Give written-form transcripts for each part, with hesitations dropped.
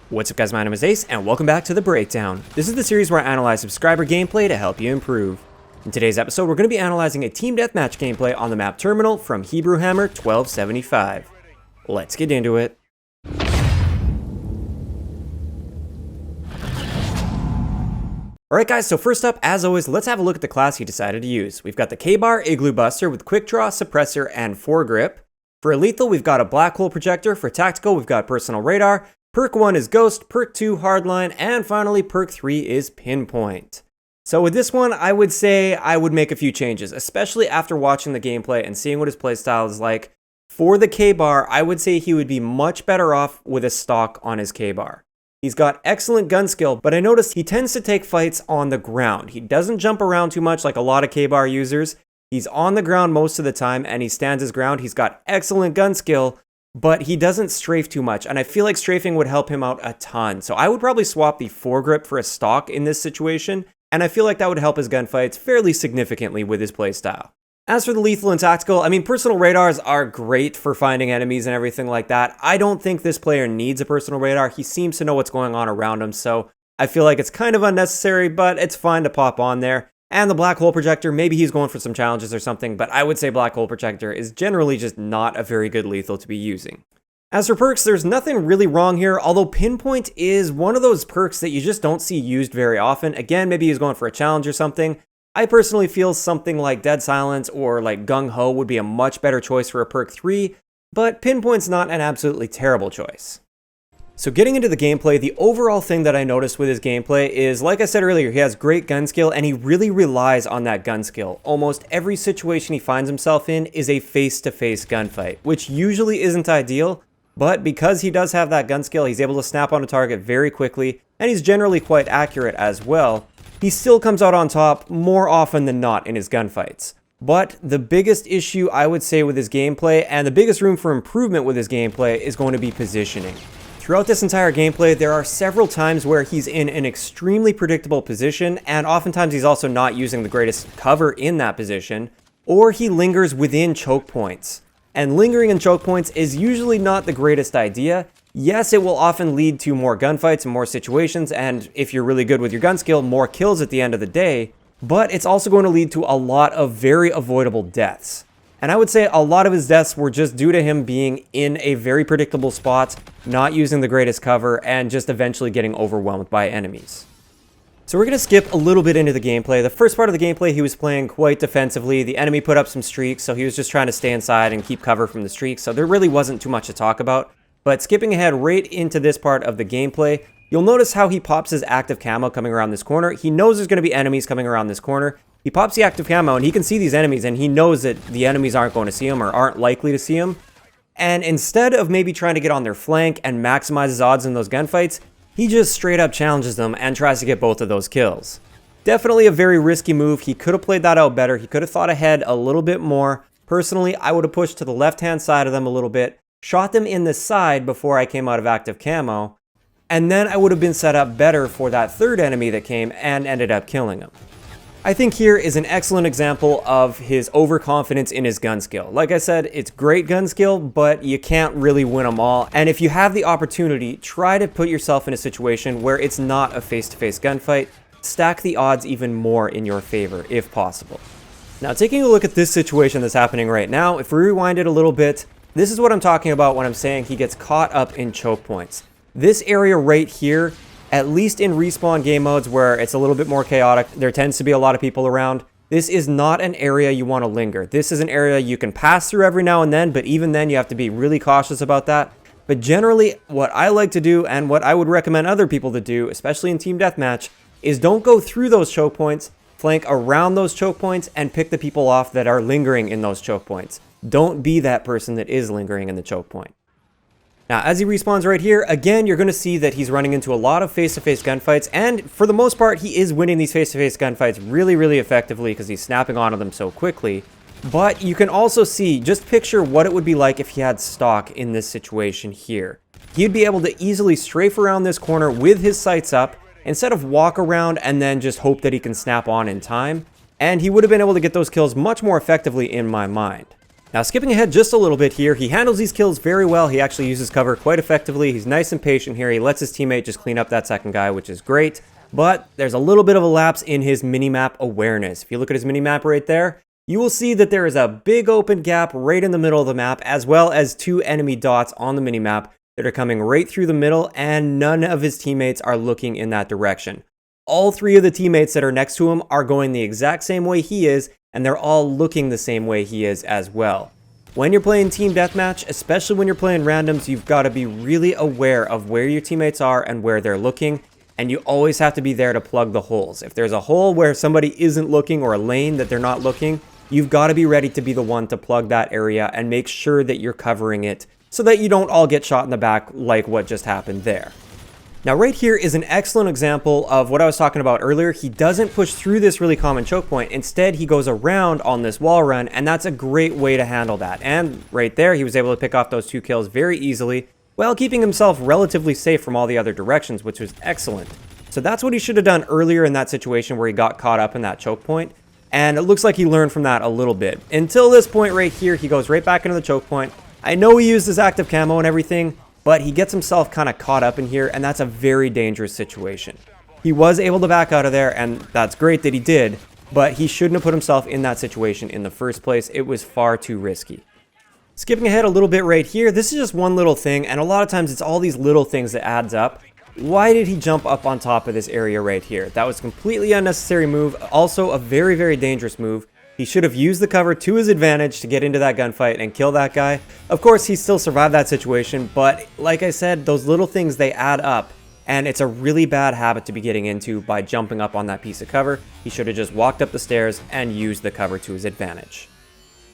What's up guys, my name is Ace, and welcome back to The Breakdown. This is the series where I analyze subscriber gameplay to help you improve. In today's episode, we're going to be analyzing a team deathmatch gameplay on the map Terminal from Hebrew Hammer 1275. Let's get into it. Alright guys, so first up, as always, let's have a look at the class he decided to use. We've got the K-Bar Igloo Buster with Quick Draw, Suppressor, and Foregrip. For Lethal, we've got a Black Hole Projector. For Tactical, we've got Personal Radar. Perk 1 is Ghost, Perk 2 Hardline, and finally Perk 3 is Pinpoint. So with this one, I would say I would make a few changes, especially after watching the gameplay and seeing what his playstyle is like. For the K-Bar, I would say he would be much better off with a stock on his K-Bar. He's got excellent gun skill, but I noticed he tends to take fights on the ground. He doesn't jump around too much like a lot of K-Bar users. He's on the ground most of the time and he stands his ground. He's got excellent gun skill, but he doesn't strafe too much, and I feel like strafing would help him out a ton. So I would probably swap the Foregrip for a stock in this situation, and I feel like that would help his gunfights fairly significantly with his playstyle. As for the Lethal and Tactical, I mean, Personal Radars are great for finding enemies and everything like that. I don't think this player needs a Personal Radar. He seems to know what's going on around him, so I feel like it's kind of unnecessary, but it's fine to pop on there. And the Black Hole Projector, maybe he's going for some challenges or something, but I would say Black Hole Projector is generally just not a very good lethal to be using. As for perks, there's nothing really wrong here, although Pinpoint is one of those perks that you just don't see used very often. Again, maybe he's going for a challenge or something. I personally feel something like Dead Silence or like Gung Ho would be a much better choice for a perk 3, but Pinpoint's not an absolutely terrible choice. So getting into the gameplay, the overall thing that I noticed with his gameplay is, like I said earlier, he has great gun skill and he really relies on that gun skill. Almost every situation he finds himself in is a face-to-face gunfight, which usually isn't ideal, but because he does have that gun skill, he's able to snap on a target very quickly, and he's generally quite accurate as well. He still comes out on top more often than not in his gunfights. But the biggest issue I would say with his gameplay, and the biggest room for improvement with his gameplay, is going to be positioning. Throughout this entire gameplay, there are several times where he's in an extremely predictable position, and oftentimes he's also not using the greatest cover in that position, or he lingers within choke points. And lingering in choke points is usually not the greatest idea. Yes, it will often lead to more gunfights and more situations, and if you're really good with your gun skill, more kills at the end of the day, but it's also going to lead to a lot of very avoidable deaths. And I would say a lot of his deaths were just due to him being in a very predictable spot, not using the greatest cover, and just eventually getting overwhelmed by enemies. So we're going to skip a little bit into the gameplay. The first part of the gameplay, he was playing quite defensively. The enemy put up some streaks, so he was just trying to stay inside and keep cover from the streaks, so there really wasn't too much to talk about. But skipping ahead right into this part of the gameplay, you'll notice how he pops his active camo coming around this corner. He knows there's going to be enemies coming around this corner. He pops the active camo and he can see these enemies, and he knows that the enemies aren't going to see him or aren't likely to see him. And instead of maybe trying to get on their flank and maximize his odds in those gunfights, he just straight up challenges them and tries to get both of those kills. Definitely a very risky move. He could have played that out better. He could have thought ahead a little bit more. Personally, I would have pushed to the left-hand side of them a little bit, shot them in the side before I came out of active camo, and then I would have been set up better for that third enemy that came and ended up killing him. I think here is an excellent example of his overconfidence in his gun skill. Like I said, it's great gun skill, but you can't really win them all. And if you have the opportunity, try to put yourself in a situation where it's not a face-to-face gunfight. Stack the odds even more in your favor, if possible. Now, taking a look at this situation that's happening right now, if we rewind it a little bit, this is what I'm talking about when I'm saying he gets caught up in choke points. This area right here, at least in respawn game modes where it's a little bit more chaotic, there tends to be a lot of people around, this is not an area you want to linger. This is an area you can pass through every now and then, but even then you have to be really cautious about that. But generally, what I like to do, and what I would recommend other people to do, especially in team deathmatch, is don't go through those choke points, flank around those choke points, and pick the people off that are lingering in those choke points. Don't be that person that is lingering in the choke point. Now, as he respawns right here, again, you're going to see that he's running into a lot of face-to-face gunfights, and for the most part, he is winning these face-to-face gunfights really, really effectively because he's snapping onto them so quickly. But you can also see, just picture what it would be like if he had stock in this situation here. He'd be able to easily strafe around this corner with his sights up, instead of walk around and then just hope that he can snap on in time, and he would have been able to get those kills much more effectively in my mind. Now skipping ahead just a little bit here, he handles these kills very well. He actually uses cover quite effectively. He's nice and patient here. He lets his teammate just clean up that second guy, which is great. But there's a little bit of a lapse in his minimap awareness. If you look at his minimap right there, you will see that there is a big open gap right in the middle of the map, as well as 2 enemy dots on the minimap that are coming right through the middle, and none of his teammates are looking in that direction. All 3 of the teammates that are next to him are going the exact same way he is, and they're all looking the same way he is as well. When you're playing team deathmatch, especially when you're playing randoms, you've got to be really aware of where your teammates are and where they're looking, and you always have to be there to plug the holes. If there's a hole where somebody isn't looking or a lane that they're not looking, you've got to be ready to be the one to plug that area and make sure that you're covering it so that you don't all get shot in the back like what just happened there. Now right here is an excellent example of what I was talking about earlier. He doesn't push through this really common choke point. Instead, he goes around on this wall run, and that's a great way to handle that. And right there, he was able to pick off those 2 kills very easily, while keeping himself relatively safe from all the other directions, which was excellent. So that's what he should have done earlier in that situation where he got caught up in that choke point. And it looks like he learned from that a little bit. Until this point right here, he goes right back into the choke point. I know he used his active camo and everything, but he gets himself kind of caught up in here, and that's a very dangerous situation. He was able to back out of there, and that's great that he did, but he shouldn't have put himself in that situation in the first place. It was far too risky. Skipping ahead a little bit right here, this is just one little thing, and a lot of times it's all these little things that adds up. Why did he jump up on top of this area right here? That was a completely unnecessary move, also a very, very dangerous move. He should have used the cover to his advantage to get into that gunfight and kill that guy. Of course, he still survived that situation, but like I said, those little things, they add up, and it's a really bad habit to be getting into by jumping up on that piece of cover. He should have just walked up the stairs and used the cover to his advantage.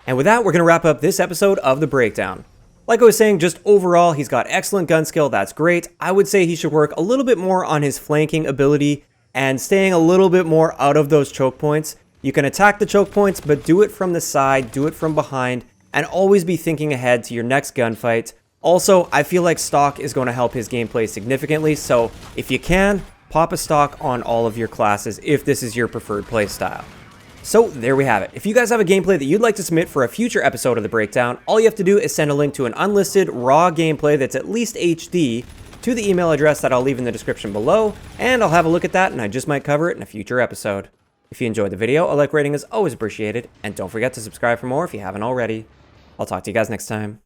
And with that, we're going to wrap up this episode of The Breakdown. Like I was saying, just overall, he's got excellent gun skill. That's great. I would say he should work a little bit more on his flanking ability and staying a little bit more out of those choke points. You can attack the choke points, but do it from the side, do it from behind, and always be thinking ahead to your next gunfight. Also, I feel like stock is going to help his gameplay significantly, so if you can, pop a stock on all of your classes if this is your preferred playstyle. So there we have it. If you guys have a gameplay that you'd like to submit for a future episode of The Breakdown, all you have to do is send a link to an unlisted raw gameplay that's at least HD to the email address that I'll leave in the description below, and I'll have a look at that and I just might cover it in a future episode. If you enjoyed the video, a like rating is always appreciated, and don't forget to subscribe for more if you haven't already. I'll talk to you guys next time.